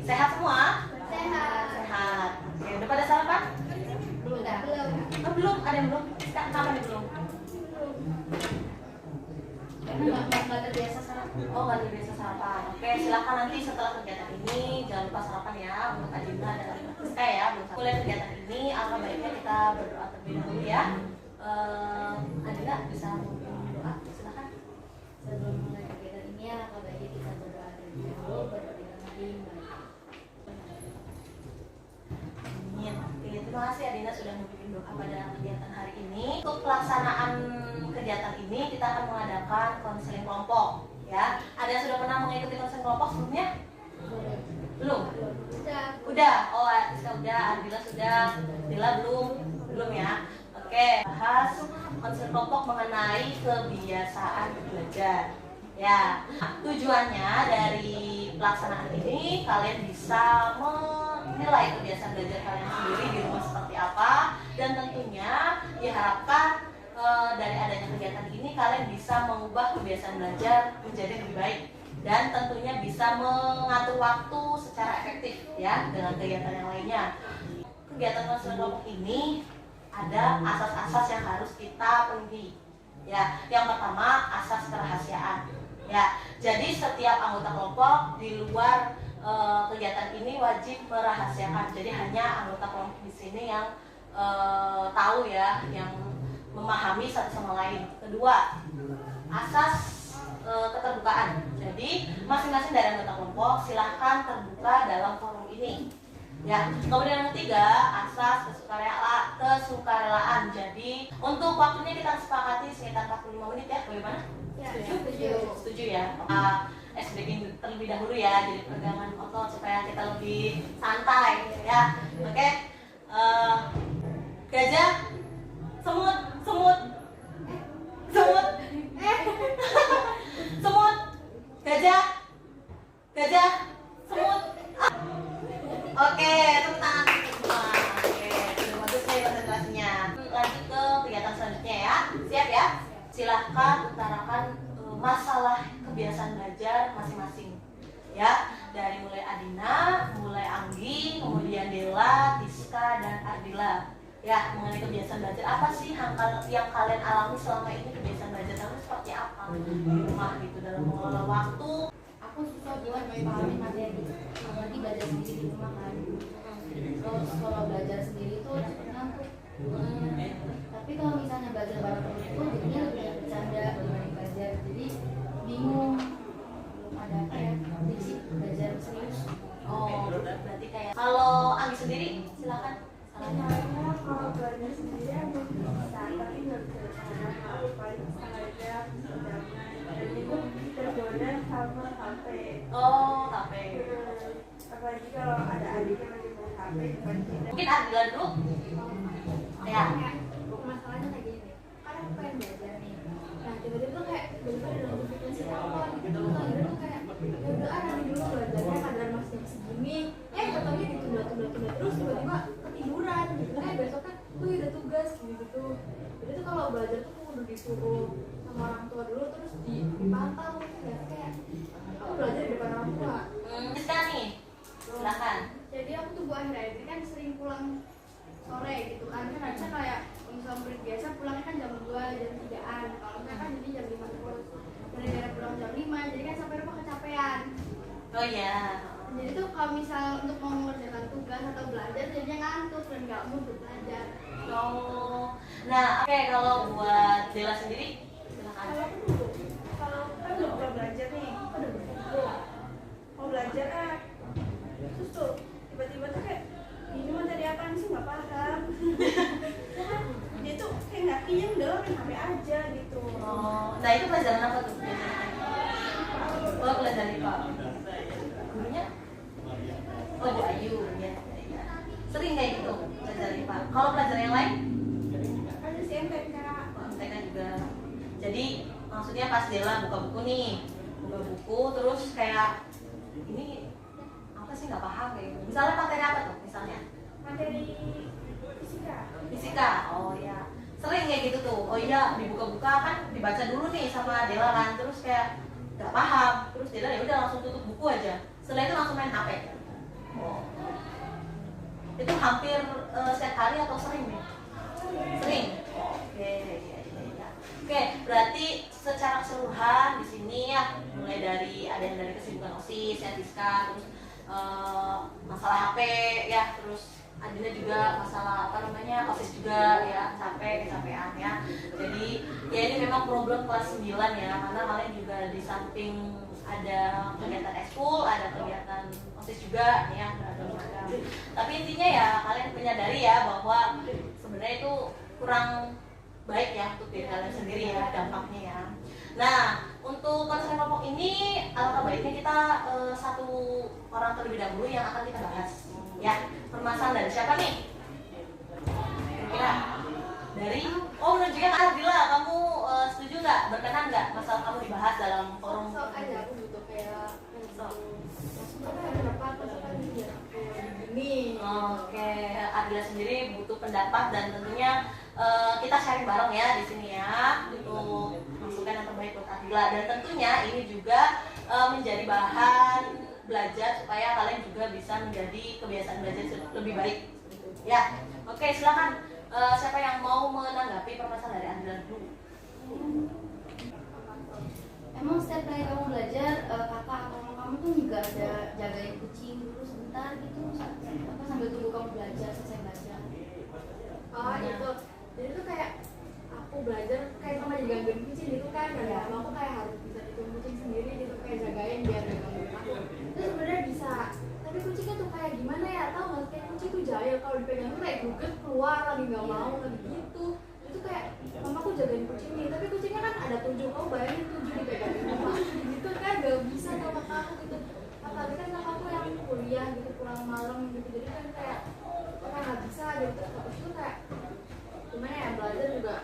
Sehat semua? Sehat. Sehat. Oke, udah pada sarapan? Belum. Oh, belum? Ada yang belum? Kapan nih belum? Karena nggak terbiasa sarapan. Oh, nggak terbiasa sarapan. Oke, silakan nanti setelah kegiatan ini jangan lupa sarapan ya untuk Adinda dan Rizka ya. Mulai kegiatan ini, alangkah baiknya kita berdoa terlebih dahulu ya. Adinda bisa doa, silakan. Sebelum mulai kegiatan ini, alangkah baiknya kita berdoa terlebih dahulu, berdoa dengan hati baik. Amin. Oke, terima kasih Adinda sudah memimpin doa pada kegiatan hari ini. Untuk pelaksanaan kegiatan ini kita akan mengadakan konseling kelompok ya. Ada yang sudah pernah mengikuti konseling kelompok sebelumnya? Belum? Udah. Oh, Rizka udah, Adila sudah, Dila belum ya. Oke, bahas konseling kelompok mengenai kebiasaan belajar. Ya, tujuannya dari pelaksanaan ini kalian bisa menilai kebiasaan belajar kalian sendiri di rumah seperti apa, dan tentunya diharapkan dari adanya kegiatan ini kalian bisa mengubah kebiasaan belajar menjadi lebih baik dan tentunya bisa mengatur waktu secara efektif ya dengan kegiatan yang lainnya. Kegiatan konseling kelompok ini ada asas-asas yang harus kita penuhi. Ya, yang pertama asas kerahasiaan. Ya, jadi setiap anggota kelompok di luar kegiatan ini wajib merahasiakan. Jadi hanya anggota kelompok di sini yang tahu ya, yang memahami satu sama lain. Kedua, asas keterbukaan. Jadi masing-masing dari anggota kelompok silahkan terbuka dalam forum ini. Ya, kemudian yang ketiga, asas kesukarelaan. Jadi untuk waktunya kita sepakati sekitar 45 menit ya, bagaimana? Ya, Setuju ya. SBG terlebih dahulu ya, jadi pegangan otot supaya kita lebih santai ya. Oke. Gajah, semut, semut, gajah, semut. Oke, tepuk tangan semua. Oke, sudah bagus nih konsentrasinya. Lanjut ke kegiatan selanjutnya ya. Siap ya? Silahkan utarakan masalah kebiasaan belajar masing-masing. Ya, dari mulai Adina, mulai Anggi, kemudian Dela, Tiska, dan Ardila. Ya, mengenai kebiasaan belajar, apa sih yang kalian alami selama ini? Kebiasaan belajar kamu seperti apa di rumah gitu dalam mengelola waktu? aku susah buat memahami materi, apalagi belajar sendiri di rumah kan. Terus kalau belajar sendiri tuh cepet ngantuk. Tapi kalau misalnya belajar bareng temen itu jadinya lebih bercanda dibanding belajar. Jadi bingung, belum ada kayak prinsip belajar serius. Oh, berarti kayak kalau Anggi sendiri, silakan. Caranya kalau belajar sendiri aku bisa, tapi nggak bisa cara paling sengaja jangan, dan itu tergoda sama HP. Oh, HP. Apalagi kalau ada adik yang lagi main HP depan kita. Mungkin Ardila dulu. Ya. Masalahnya kayak gini, kan aku pengen belajar nih. Nah tiba-tiba tuh kayak tiba-tiba ada notifikasi telepon gitu. Akhirnya tuh kayak ya udah nanti dulu belajarnya kadang masih segini. Katanya ditunda terus tiba-tiba ketiduran gitu. Besok kan tuh udah tugas gitu. Jadi tuh kalau belajar tuh udah disuruh sama orang tua dulu terus dipantau ya kayak aku belajar di depan orang tua. Kita nih, silakan. Jadi aku tuh akhir-akhir ini kan sering pulang sore gitu kan harusnya kayak misalnya murid biasa pulangnya kan jam 2, jam 3-an. Kalau saya kan jadi jam 5 terus. Gara-gara pulang jam 5 jadi kan sampai rumah kecapean. Oh ya. Jadi tuh kalau misal untuk mau mengerjakan tugas atau belajar jadinya ngantuk dan nggak mood untuk belajar. Oh. Nah, oke, kalau buat Dela sendiri, silakan. Kalau aku dulu, kalau kan udah mulai belajar nih, aku udah berkumpul. Mau belajar kan, terus tuh tiba-tiba tuh kayak ini materi apaan sih nggak paham. Dia tuh kayak nggak pinjam udah main HP aja gitu. Oh, nah itu pelajaran apa tuh biasanya? Oh, pelajaran IPA. Gurunya? Oh, Bu Ayu, ya. Sering kayak gitu pelajaran IPA. Kalau pelajaran yang lain? Ada sih MTK. MTK juga. Jadi maksudnya pas Dela buka buku nih, buka buku terus kayak ini apa sih nggak paham kayak gitu. Misalnya materi apa tuh? Misalnya? Materi fisika. Fisika. Oh ya. Sering kayak gitu tuh. Oh iya, dibuka-buka kan dibaca dulu nih sama Dela kan, terus kayak nggak paham, terus Dela ya udah langsung tutup buku aja. Setelah itu langsung main HP. Oh. Itu hampir setiap hari atau sering nih? Sering. Oke, iya, iya, iya. Oke, berarti secara keseluruhan di sini ya, mulai dari ada yang dari kesibukan OSIS ya, Diska, terus masalah HP ya, terus Adina juga masalah apa namanya OSIS juga ya, capek kecapean ya. Jadi ya ini memang problem kelas 9 ya, karena kalian juga di samping ada kegiatan ekskul, ada kegiatan OSIS juga ya, beragam macam. Tapi intinya ya kalian menyadari ya bahwa sebenarnya itu kurang baik ya untuk diri kalian sendiri ya dampaknya ya. Nah, untuk konseling kelompok ini alangkah baiknya kita satu orang terlebih dahulu yang akan kita bahas ya. Permasalahan dari siapa nih? Kira-kira dari menunjukkan Ardila, kamu setuju nggak, berkenan nggak masalah kamu dibahas dalam forum? Sok aja, aku butuh kayak pendapat gini. Oke, Ardila sendiri butuh pendapat dan tentunya kita sharing bareng ya di sini ya untuk masukan yang terbaik buat Ardila, dan tentunya ini juga menjadi bahan belajar supaya kalian juga bisa menjadi kebiasaan belajar lebih baik ya. Oke, silakan siapa yang mau menanggapi permasalahan dari Ardila dulu? Emang setiap kali kamu belajar, kakak atau kamu tuh juga ada jagain kucing dulu sebentar gitu, sambil tunggu kamu belajar selesai belajar? Oh itu, jadi tuh kayak aku belajar kayak sama digangguin kucing gitu kan, dan lama aku kayak harus bisa hitung kucing sendiri gitu, kayak jagain biar gak gangguin aku. Itu sebenarnya bisa, tapi kucingnya tuh kayak gimana ya, tau gak, kayak kucing tuh jahil, kalau dipegang tuh kayak guget keluar lagi nggak mau lagi gitu. Itu kayak mama aku jagain kucing nih, tapi kucingnya kan ada 7, kamu bayangin 7 dipegangin mama gitu kan, gak bisa sama aku gitu. Apalagi kan sama aku yang kuliah gitu, pulang malam gitu, jadi kan kayak nggak bisa gitu. Terus itu kayak gimana ya, belajar juga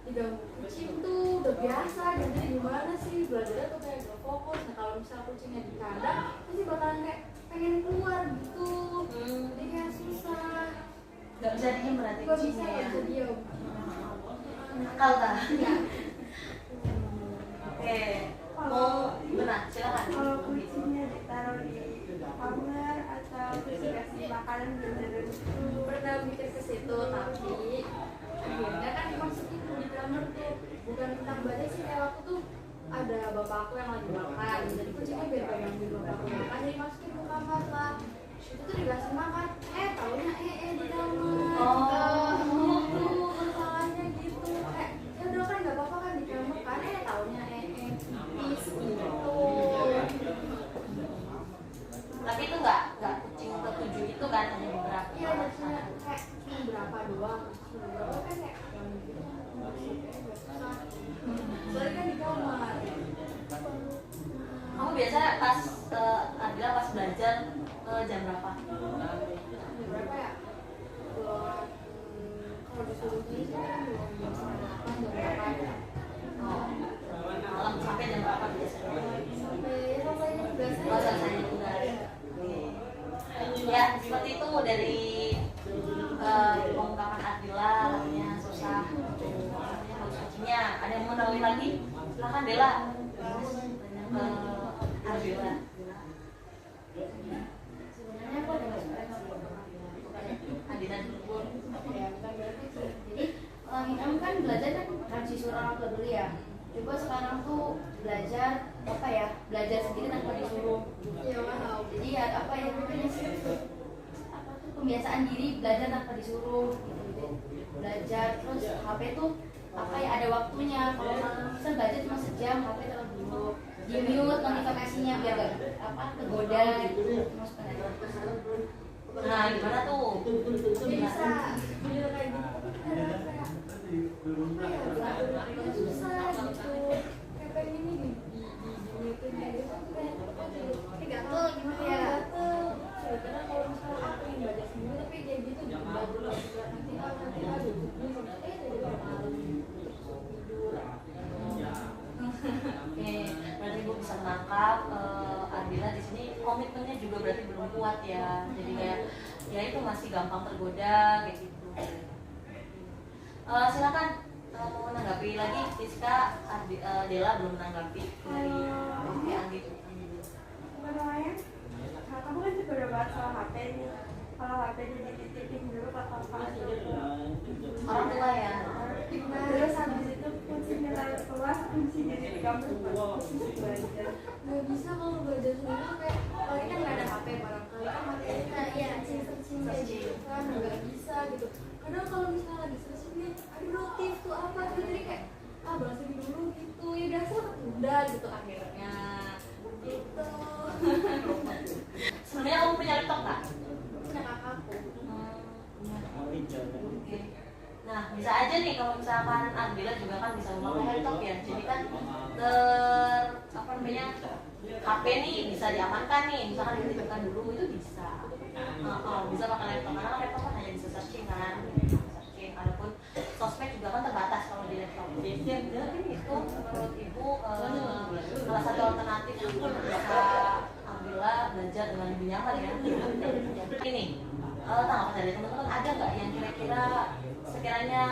diganggu kucing tuh udah biasa, jadi gimana sih belajarnya tuh kayak gak fokus. Nah kalau misalnya kucingnya di kandang pasti bakalan kayak pengen keluar gitu, jadi kayak susah, Gak bisa diem berarti gak bisa, kucingnya gak ya? bisa diem. Nakal kan? Ya. Oke, mau gimana? Silakan. Kalau kucingnya ditaruh di kamar atau dikasih makanan bener-bener Pernah mikir ke situ, tapi akhirnya kan dimasukin di kamar tuh, bukan tentang badan sih, kayak waktu tuh ada bapakku yang lagi makan, jadi kucingnya biar pegangin bapakku makan, jadi masukin ke kamar lah. Itu tuh dikasih makan, taunya di kamar. Gitu masalahnya gitu, kayak ya udah kan nggak apa-apa kan di kamar kan, taunya pipis gitu. Tapi itu nggak kucing ke-7 itu kan, hanya beberapa. Iya, jadinya kayak cuma berapa doang, cuma berapa kan kayak yang gitu masuk kayak gak susah. Soalnya kan di kamar. Kamu biasa pas Ardila pas belajar jam berapa? Jam berapa ya? Buat kalau disuruh sih kan jam 9:30, jam 8. Oh, malam sampai jam berapa biasanya? Sampai biasanya. Oh, selesai juga. Ya, seperti itu dari pengungkapan Ardila, katanya susah harus kucingnya. Ada yang mau nanya lagi? Silakan Dela. Ardila. Sebenarnya aku ada masukan Adina dulu. ya, bukan berarti sih. Jadi kamu kan belajar kan harus disuruh orang tua dulu ya. Coba sekarang tuh belajar apa ya, belajar sendiri tanpa disuruh. Iya, wow. Jadi ya apa ya, namanya apa tuh, kebiasaan diri belajar tanpa disuruh gitu. Belajar terus HP tuh apa ya, ada waktunya. Kalau bisa belajar cuma sejam, HP taruh dulu, di mute notifikasinya biar gak apa kegoda gitu. Masukkan aja. Nah, gimana tuh? Bisa video kayak gitu, tapi kadang kayak ya susah gitu, kayak pengen ini di-mutein kayak gitu, kayak gatel gimana ya, gatel. Sebenarnya kalau misalnya aku yang belajar sendiri tapi kayak gitu juga nanti aduh jadi malam tidur. Oke, berarti Ibu bisa menangkap Ardila di sini komitmennya juga berarti belum kuat ya. Jadi kayak ya itu masih gampang tergoda kayak gitu. Silakan mau menanggapi lagi, Siska. Dela belum menanggapi dari Andi. apa namanya? Nah, kamu kan juga udah bahas soal HP-nya dititipin dulu ke kakak atau ke Orang tua ya. terus habis itu kuncinya taruh kelas, kuncinya di kamar posisi belajar. Nggak bisa kalau belajar sendiri tuh kayak kalau ini kan nggak ada HP barangkali kan materinya ya searching kayak gitu kan nggak bisa gitu. Kadang kalau misalnya lagi searching nih, aduh notif tuh apa tuh jadi kayak balas lagi dulu gitu ya udah saya udah gitu akhirnya gitu. Sebenarnya kamu punya laptop nggak? Punya kakakku. Oke. Nah, bisa aja nih kalau misalkan Ardila juga kan bisa memakai laptop ya. Jadi kan apa namanya? HP nih bisa diamankan nih, misalkan dititipkan dulu itu bisa. Bisa pakai laptop karena laptop kan hanya bisa searching kan. Searching. Adapun sosmed juga kan terbatas kalau di laptop. Jadi ini itu menurut Ibu salah satu alternatif untuk bisa Ardila belajar dengan lebih nyaman ya. Ini tanggapan dari teman-teman ada nggak yang kira-kira sekiranya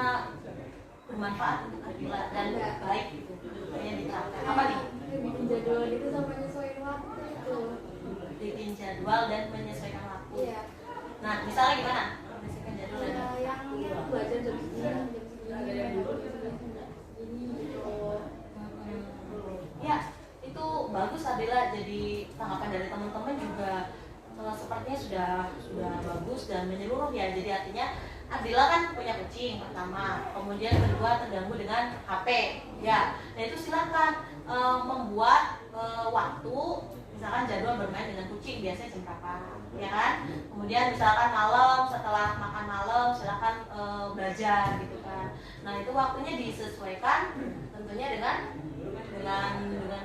bermanfaat untuk Ardila dan baik gitu yang diterapkan? Apa nih? Bikin jadwal gitu sama nyesuaiin waktu itu. Bikin jadwal dan menyesuaikan waktu. Iya. Nah, misalnya gimana? Menyesuaikan jadwal dan Yang belajar jam segini gitu. ya itu bagus Ardila. Jadi tanggapan dari teman-teman juga sepertinya sudah bagus dan menyeluruh ya. Jadi artinya Ardila kan punya kucing pertama, kemudian kedua terganggu dengan HP ya. Nah itu silakan membuat waktu, misalkan jadwal bermain dengan kucing biasanya jam berapa ya kan. Kemudian misalkan malam setelah makan malam silakan belajar gitu kan. Nah itu waktunya disesuaikan tentunya dengan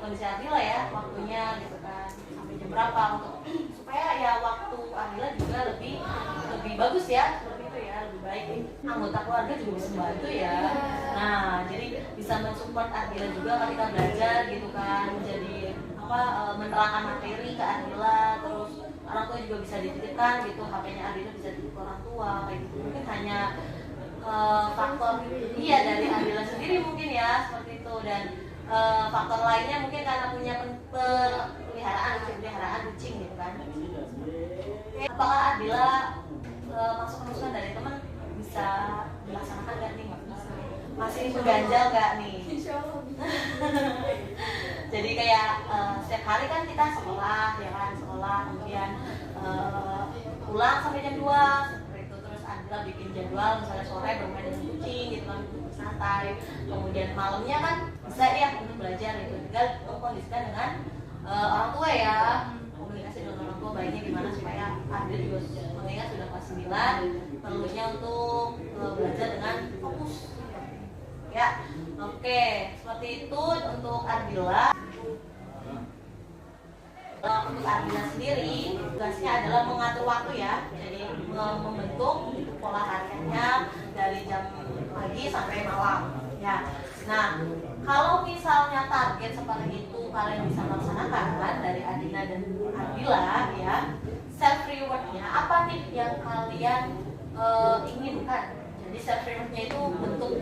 kondisi Ardila ya, waktunya gitu kan, sampai jam berapa untuk supaya ya waktu Ardila juga lebih bagus ya, seperti itu ya, lebih baik. Anggota keluarga juga bisa membantu ya. Nah jadi bisa mensupport Ardila juga ketika belajar gitu kan, jadi menerangkan materi ke Ardila, terus orang tua juga bisa dititipkan gitu, HP-nya Ardila bisa dititip ke orang tua kayak gitu. Mungkin hanya faktor dari Ardila sendiri mungkin ya seperti itu, dan faktor lainnya mungkin karena punya peliharaan kucing gitu kan. Apakah Ardila masukan dari teman bisa dilaksanakan nggak nih? Masih mengganjal nggak nih? Insya Allah bisa. Jadi kayak setiap hari kan kita sekolah ya kan, kemudian pulang sampai jam 2 seperti itu. Terus Ardila bikin jadwal misalnya sore bermain dengan kucing gitu kan, santai. Kemudian malamnya kan bisa ya untuk belajar gitu. Tinggal kondisikan dengan orang tua ya, komunikasi dengan orang tua baiknya gimana supaya Ardila juga mengingat sudah kelas 9 perlunya untuk belajar dengan fokus ya. Oke, seperti itu untuk Ardila. Untuk Ardila sendiri tugasnya adalah mengatur waktu ya, jadi membentuk pola hariannya dari jam pagi sampai malam ya. Nah kalau misalnya target seperti itu kalian bisa melaksanakan dari Adina dan Ardila ya, self rewardnya apa nih yang kalian inginkan? Jadi self rewardnya itu bentuk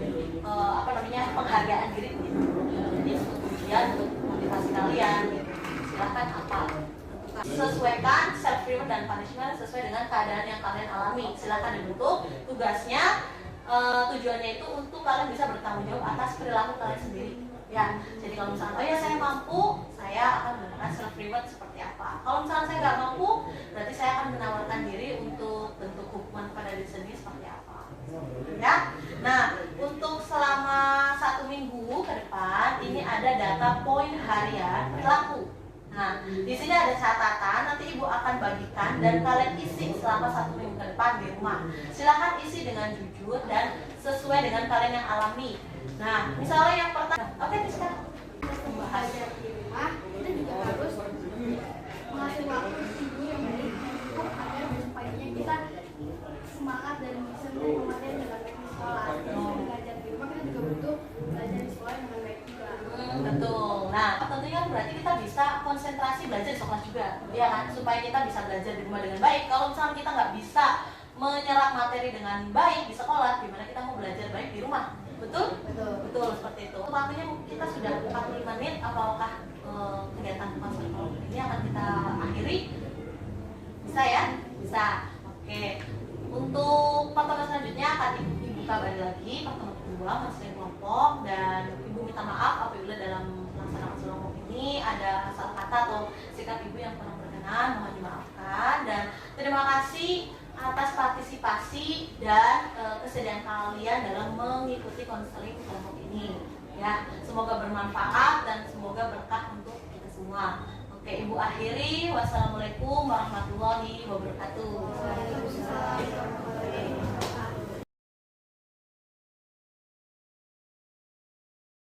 penghargaan diri gitu. Jadi untuk ujian, untuk motivasi kalian gitu. Silahkan apa? Sesuaikan self reward dan punishment sesuai dengan keadaan yang kalian alami. Silahkan dibentuk tugasnya. Tujuannya itu untuk kalian bisa bertanggung jawab atas perilaku kalian sendiri ya. Jadi kalau misalnya saya mampu, saya akan mendapatkan self reward seperti apa. Kalau misalnya saya nggak mampu, berarti saya akan menawarkan diri untuk bentuk hukuman pada diri sendiri seperti apa ya. Nah untuk selama 1 minggu ke depan ini ada data poin harian perilaku. Nah, di sini ada catatan, nanti Ibu akan bagikan dan kalian isi selama 1 minggu ke depan di rumah. Silahkan isi dengan jujur dan sesuai dengan kalian yang alami. Nah, misalnya yang pertama, oke sekarang membahas Di rumah kita juga harus mengatur waktu tidur yang baik untuk agar besok paginya kita semangat dan bisa menerima materi dengan baik di sekolah. Selain belajar di rumah kita juga butuh belajar di sekolah dengan baik juga. Betul. Nah, tentunya berarti kita bisa konsentrasi belajar di sekolah juga, ya kan? Supaya kita bisa belajar di rumah dengan baik. Kalau misalnya kita nggak bisa menyerap materi dengan baik di sekolah, gimana kita mau belajar baik di rumah? Betul? Betul seperti itu. Waktunya kita sudah 45 menit. Apakah kegiatan konser ini akan kita akhiri? Bisa ya? Bisa. Oke. Untuk pertemuan selanjutnya akan dibuka kembali lagi pertemuan kedua konseling kelompok, dan Ibu minta maaf apabila dalam pelaksanaan konseling kelompok ini ada salah kata atau sikap Ibu yang kurang berkenan, mohon dimaafkan. Dan terima kasih atas partisipasi dan kesediaan kalian dalam mengikuti konseling kelompok ini. Ya, semoga bermanfaat dan